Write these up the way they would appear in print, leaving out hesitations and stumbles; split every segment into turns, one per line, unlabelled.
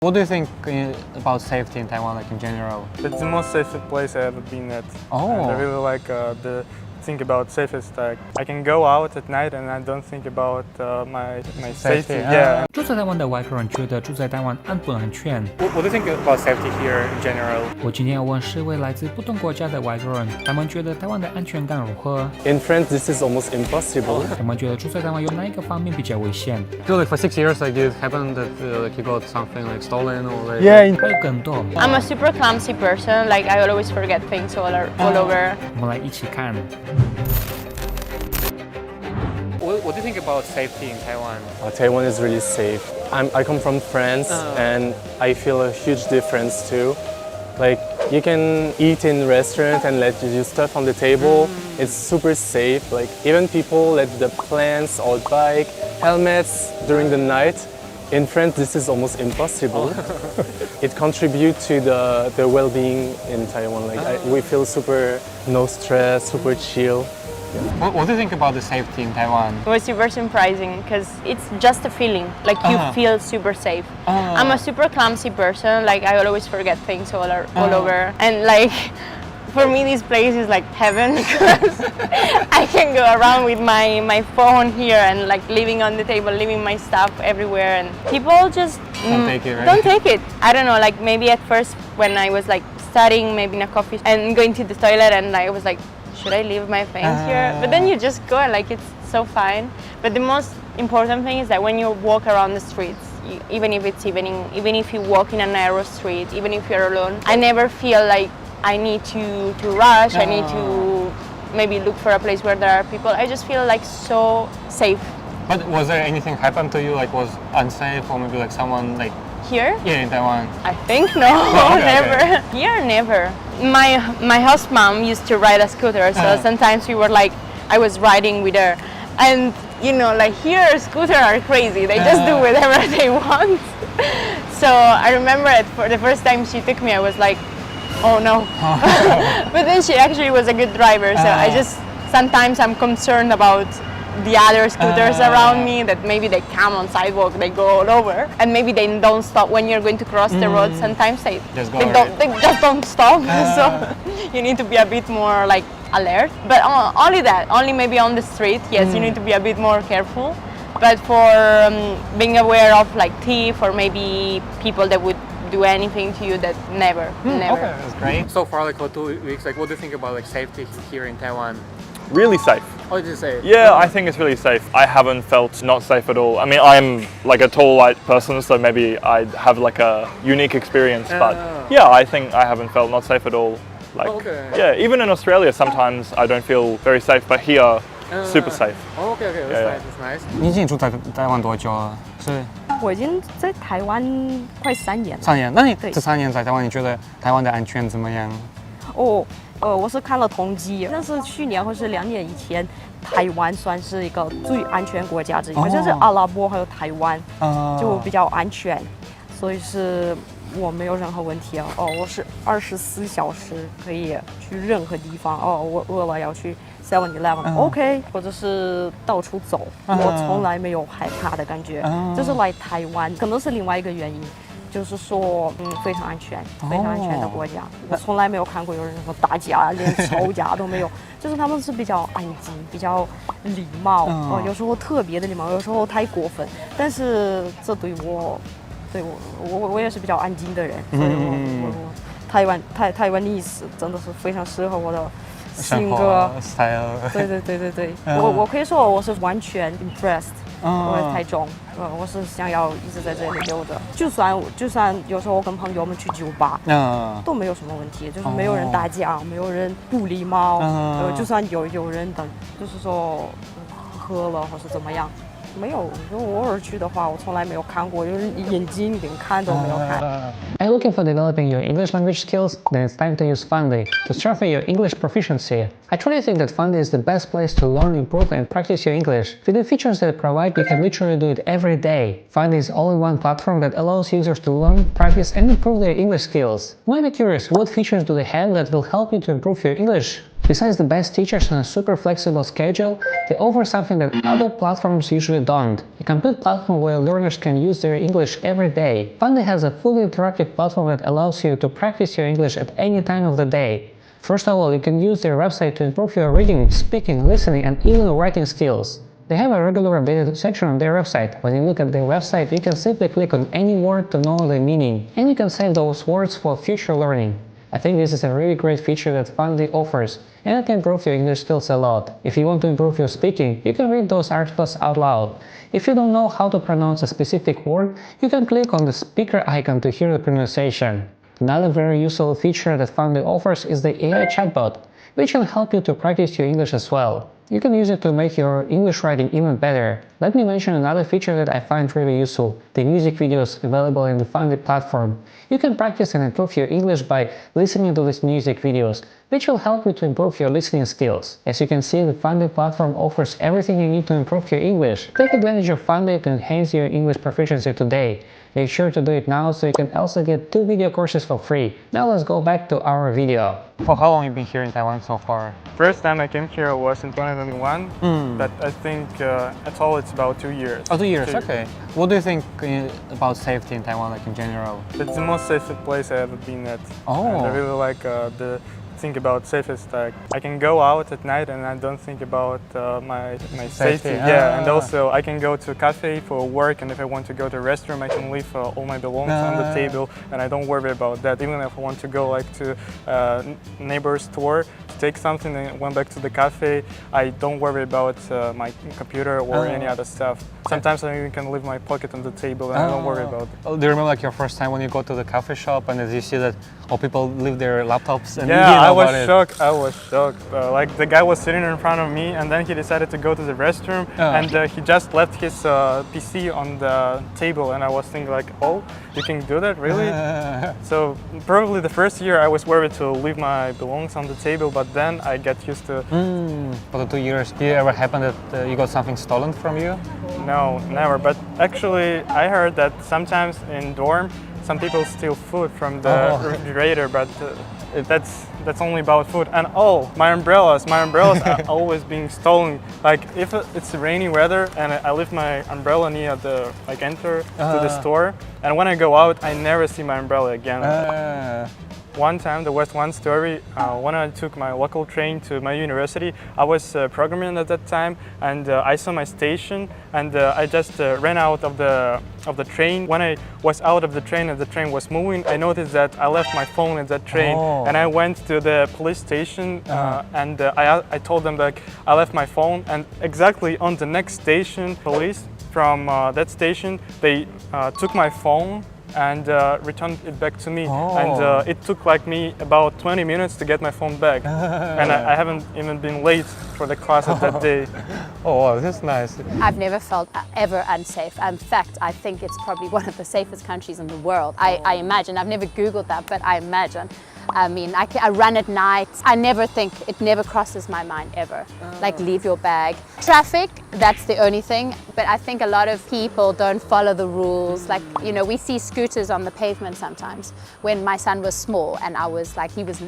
What do you think about safety in Taiwan, like in general?
It's the most safest place I've ever been at.
Oh.
And I really like the think about safest. Like I can go out at night and I don't think about my safety. Yeah.
住在台湾的外国人觉得住在台湾安不安全？
What do you think about safety here in general?
我今天要问10位来自不同国家的外国人，他们觉得台湾的安全感如何？
In France, this is almost impossible.
他们觉得住在台湾有哪一个方面比较危险？
I feel like for 6 years, like it happened that like you got something like stolen or like.
Yeah.
还有更多。
I'm a super clumsy person, like I always forget things all over.
我们来一起看。
What do you think about safety in Taiwan?
Taiwan is really safe. I come from France and I feel a huge difference too. Like you can eat in restaurant and let your stuff on the table. It's super safe. Like even people let the plants or bike helmets during the night. In France, this is almost impossible. It contributes to the well-being in Taiwan. Like we feel super no stress, super chill.
What do you think about the safety in Taiwan?
It was super surprising because it's just a feeling, like you feel super safe. I'm a super clumsy person, like I always forget things all over. And like for me this place is like heaven because I can go around with my phone here and like leaving on the table, leaving my stuff everywhere, and people just
Don't take it, right?
don't take it. I don't know, like maybe at first when I was like studying maybe in a coffee and going to the toilet and I was like, should I leave my things here? But then you just go and like it's so fine. But the most important thing is that when you walk around the streets, even if it's evening, even if you walk in a narrow street, even if you're alone, I never feel like I need to rush, I need to maybe look for a place where there are people. I just feel like so safe.
But was there anything happened to you like was unsafe or maybe like someone like
Here?
in Taiwan?
I think no,
Okay,
never.
okay.
Here, never. My host mom used to ride a scooter, so sometimes we were like, I was riding with her, and you know, like here, scooters are crazy. They just do whatever they want. So I remember it for the first time she took me, I was like, oh no. But then she actually was a good driver, so I just sometimes I'm concerned about the other scooters around me that maybe they come on sidewalk, they go all over, and maybe they don't stop when you're going to cross the road. Sometimes they
Just go
they just don't stop. So you need to be a bit more like alert. But only that, only maybe on the street, yes, you need to be a bit more careful. But for being aware of like thief or maybe people that would do anything to you, that never.
Okay, that's great. So far, like for 2 weeks, like what do you think about like safety here in Taiwan?
Really safe.
What did you say?
Yeah, I think it's really safe. I haven't felt not safe at all. I mean, I'm like a tall white person, so maybe I have like a unique experience. But yeah, I think I haven't felt not safe at all. Like, yeah, even in Australia, sometimes I don't feel very safe, but here, super safe.
Okay, that's
Yeah,
nice, that's nice. 你已经住在台湾多久了？是
我已经在台湾快3年了。
3年。那你
对
这3年在台湾，你觉得台湾的安全怎么样？
我是看了统计，但是去年或是2年以前，台湾算是一个最安全国家之一，好像是阿拉伯还有台湾就比较安全，所以是我没有任何问题啊。我是24小时可以去任何地方。我饿了要去 7-Eleven，OK， 或者是到处走，我从来没有害怕的感觉。就是来台湾，可能是另外一个原因。 就是说，非常安全，非常安全的国家。我从来没有看过有人说打架，连吵架都没有。就是他们是比较安静，比较礼貌，有时候特别的礼貌，有时候太过分。但是这对我也是比较安静的人，所以我台湾历史真的是非常适合我的性格
style。
对，我可以说我是完全 impressed。 我在台中，我是想要一直在这里留着。就算有时候我跟朋友们去酒吧，都没有什么问题，就是没有人打架，没有人不礼貌，就算有人的，就是说喝了或是怎么样，没有。如果我偶尔去的话，我从来没有看过，就是眼睛连看都没有看。
Are you looking for developing your English language skills? Then it's time to use Fundly to strengthen your English proficiency. I truly think that Fundly is the best place to learn, improve, and practice your English. With the features that it provides, you can literally do it every day. Fundly is all-in-one platform that allows users to learn, practice, and improve their English skills. You might be curious, what features do they have that will help you to improve your English? Besides the best teachers and a super flexible schedule, they offer something that other platforms usually don't: a complete platform where learners can use their English every day. Funday has a fully interactive platform that allows you to practice your English at any time of the day. First of all, you can use their website to improve your reading, speaking, listening, and even writing skills. They have a regular updated section on their website. When you look at their website, you can simply click on any word to know the meaning, and you can save those words for future learning. I think this is a really great feature that Funday offers, and it can improve your English skills a lot. If you want to improve your speaking, you can read those articles out loud. If you don't know how to pronounce a specific word, you can click on the speaker icon to hear the pronunciation. Another very useful feature that Funday offers is the AI chatbot, which can help you to practice your English as well. You can use it to make your English writing even better. Let me mention another feature that I find really useful: the music videos available in the Funday platform. You can practice and improve your English by listening to these music videos, which will help you to improve your listening skills. As you can see, the Funday platform offers everything you need to improve your English. Take advantage of Funday to enhance your English proficiency today. Make sure to do it now so you can also get 2 video courses for free. Now let's go back to our video.
For how long have you been here in Taiwan so far?
First time I came here was in 2021, but I think at all it's about 2 years.
Oh, 2 years, okay. What do you think about safety in Taiwan, like in general?
It's the most safest place I've ever been at.
Oh.
And I really like the thing about safest. Like I can go out at night and I don't think about my safety. Yeah, and also I can go to a cafe for work, and if I want to go to a restroom, I can leave all my belongings on the table, and I don't worry about that. Even if I want to go like to neighbor's store to take something and went back to the cafe, I don't worry about my computer or any other stuff. Sometimes I even can leave my pocket on the table and I don't worry about it.
Oh, do you remember like your first time when you go to the cafe shop and you see that all people leave their laptops? And
yeah, I was shocked. I was shocked. Like the guy was sitting in front of me, and then he decided to go to the restroom, and he just left his PC on the table, and I was thinking like, oh, you can do that, really? So probably the first year I was worried to leave my belongings on the table, but then I get used to.
For the 2 years, did it ever happen that you got something stolen from you?
No, never. But actually, I heard that sometimes in dorm, some people steal food from the refrigerator, but that's only about food. And my umbrellas are always being stolen. Like if it's rainy weather and I leave my umbrella near the enter to the store, and when I go out, I never see my umbrella again. One time, there was one story, when I took my local train to my university, I was programming at that time, and I saw my station, and I just ran out of the train. When I was out of the train and the train was moving, I noticed that I left my phone at that train, and I went to the police station, and I told them that I left my phone, and exactly on the next station, police from that station, they took my phone and returned it back to me. And it took like me about 20 minutes to get my phone back. And I haven't even been late for the class of that day.
Oh, wow, that's nice.
I've never felt ever unsafe. In fact, I think it's probably one of the safest countries in the world. I imagine, I've never Googled that, but I imagine. I mean, I run at night. I never think, it never crosses my mind ever. Like, leave your bag. Traffic, that's the only thing. But I think a lot of people don't follow the rules. Like, you know, we see scooters on the pavement sometimes. When my son was small and I was like, he was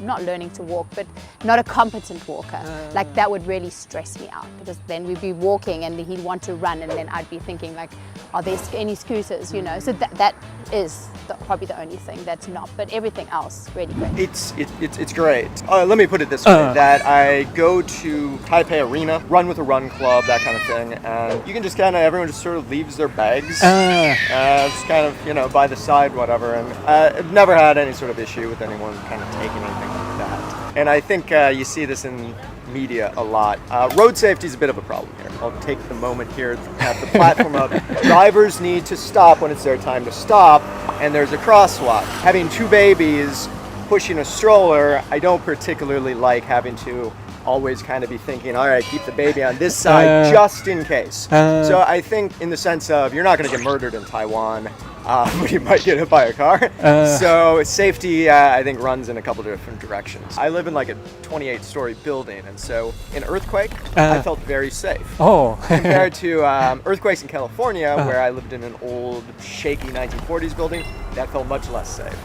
not learning to walk, but not a competent walker. Like, that would really stress me out, because then we'd be walking and he'd want to run, and then I'd be thinking like, are there any scooters, you know? So that is probably the only thing that's not, but everything else really great.
It's great. Let me put it this way, that I go to Taipei Arena, run with a run club, that kind of thing, and you can just kind of, everyone just sort of leaves their bags, just kind of, you know, by the side, whatever, and I've never had any sort of issue with anyone kind of taking anything like that. And I think you see this in media a lot. Road safety is a bit of a problem here. I'll take the moment here at the platform of drivers need to stop when it's their time to stop, and there's a crosswalk. Having two babies pushing a stroller, I don't particularly like having to always kind of be thinking, all right, keep the baby on this side just in case. So I think in the sense of, you're not going to get murdered in Taiwan, but you might get hit by a car. So safety, I think, runs in a couple different directions. I live in like a 28-story building, and so in earthquake, I felt very safe. Compared to earthquakes in California, where I lived in an old, shaky 1940s building, that felt much less safe.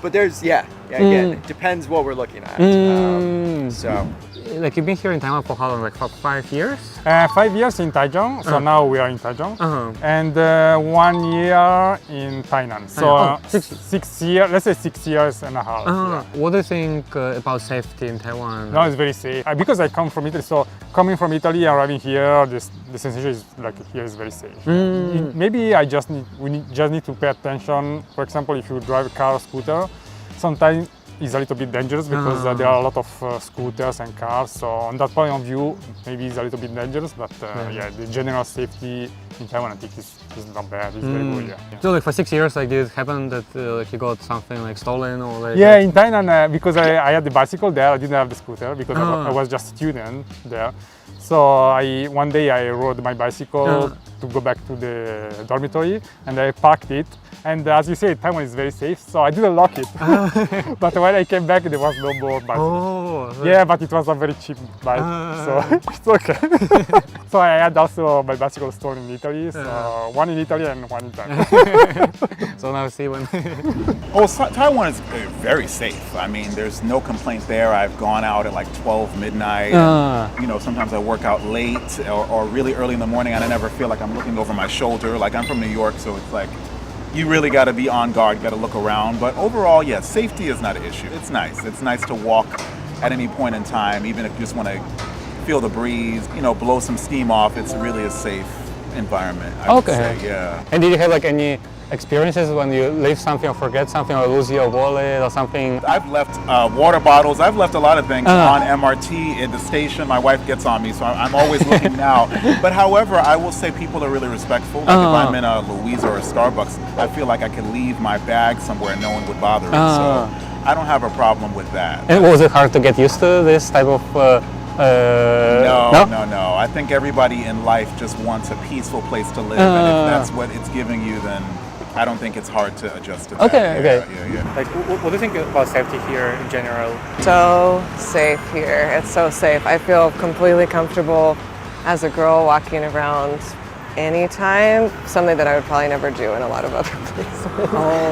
But there's, again, it depends what we're looking at. So.
Like you've been here in Taiwan for how long? Like for 5 years?
5 years in Taichung, so now we are in Taichung, and 1 year in Tainan. So 6 years, let's say 6 years and a half.
What do you think about safety in Taiwan?
No, it's very safe. Because I come from Italy, so coming from Italy and arriving here, the sensation is like here is very safe. Maybe we just need to pay attention. For example, if you drive a car or scooter, sometimes it's a little bit dangerous because there are a lot of scooters and cars. So on that point of view, maybe it's a little bit dangerous. But the general safety in Taiwan, I think is not bad. It's very good. Yeah.
So like for 6 years, like did it happen that like you got something like stolen or like?
Yeah, in Tainan, because I had the bicycle there, I didn't have the scooter because I was just a student there. So one day I rode my bicycle to go back to the dormitory, and I parked it. And as you say, Taiwan is very safe, so I didn't lock it. But when I came back, there was no more bicycle. Yeah, but it was a very cheap bike, so it's okay. So I had also my bicycle stolen in Italy, so one in Italy and one in Taiwan.
So now see when.
Taiwan is very safe. I mean, there's no complaint there. I've gone out at like 12 midnight. Sometimes I work out late or really early in the morning, and I never feel like I'm looking over my shoulder. Like I'm from New York, so it's like you really got to be on guard, got to look around. But overall, safety is not an issue. It's nice. It's nice to walk at any point in time, even if you just want to feel the breeze, blow some steam off. It's really a safe environment, I would say, yeah.
And did you have like any experiences when you leave something or forget something or lose your wallet or something?
I've left water bottles. I've left a lot of things on MRT at the station. My wife gets on me, so I'm always looking now. But however, I will say people are really respectful. Like if I'm in a Louisa or a Starbucks, I feel like I can leave my bag somewhere and no one would bother it. So I don't have a problem with that.
And was it hard to get used to this type of
No. I think everybody in life just wants a peaceful place to live, and if that's what it's giving you, then I don't think it's hard to adjust to that.
Okay.
Yeah.
Like, what do you think about safety here in general?
So safe here. It's so safe. I feel completely comfortable as a girl walking around anytime, something that I would probably never do in a lot of other places.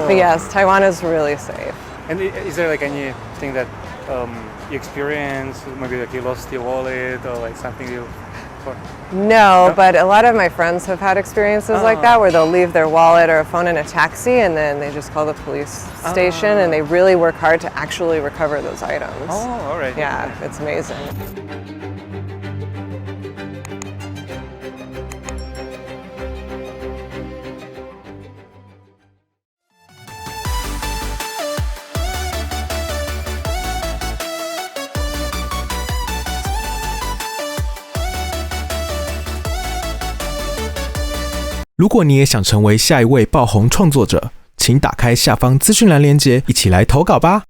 But yes, Taiwan is really safe.
And is there like anything that you experienced, maybe like you lost your wallet or like something you...
No, but a lot of my friends have had experiences like that where they'll leave their wallet or a phone in a taxi and then they just call the police station and they really work hard to actually recover those items.
Oh, all right.
Yeah, it's amazing.
如果你也想成为下一位爆红创作者，请打开下方资讯栏连结，一起来投稿吧。